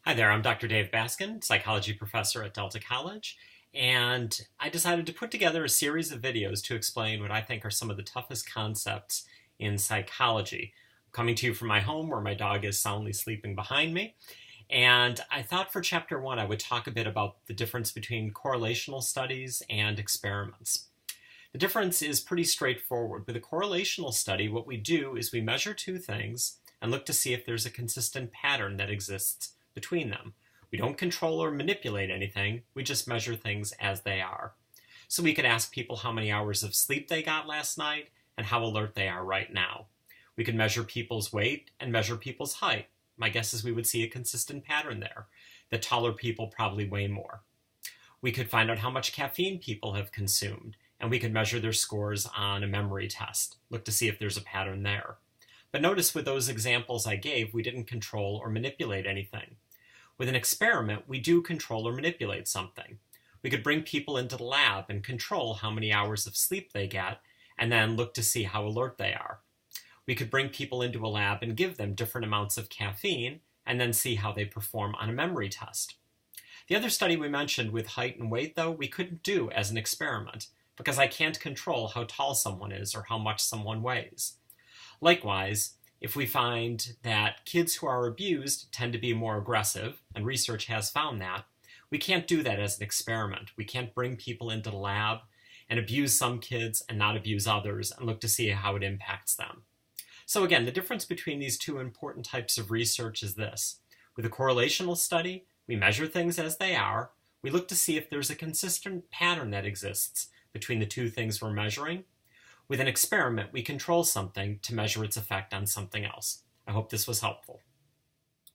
Hi there, I'm Dr. Dave Baskin, psychology professor at Delta College, and I decided to put together a series of videos to explain what I think are some of the toughest concepts in psychology. I'm coming to you from my home where my dog is soundly sleeping behind me, and I thought for chapter one I would talk a bit about the difference between correlational studies and experiments. The difference is pretty straightforward. With a correlational study, what we do is we measure two things and look to see if there's a consistent pattern that exists between them. We don't control or manipulate anything, we just measure things as they are. So we could ask people how many hours of sleep they got last night and how alert they are right now. We could measure people's weight and measure people's height. My guess is we would see a consistent pattern there. The taller people probably weigh more. We could find out how much caffeine people have consumed, and we could measure their scores on a memory test, look to see if there's a pattern there. But notice with those examples I gave, we didn't control or manipulate anything. With an experiment, we do control or manipulate something. We could bring people into the lab and control how many hours of sleep they get, and then look to see how alert they are. We could bring people into a lab and give them different amounts of caffeine, and then see how they perform on a memory test. The other study we mentioned with height and weight, though, we couldn't do as an experiment, because I can't control how tall someone is or how much someone weighs. Likewise, if we find that kids who are abused tend to be more aggressive, and research has found that, we can't do that as an experiment. We can't bring people into the lab and abuse some kids and not abuse others and look to see how it impacts them. So again, the difference between these two important types of research is this. With a correlational study, we measure things as they are. We look to see if there's a consistent pattern that exists between the two things we're measuring. With an experiment, we control something to measure its effect on something else. I hope this was helpful.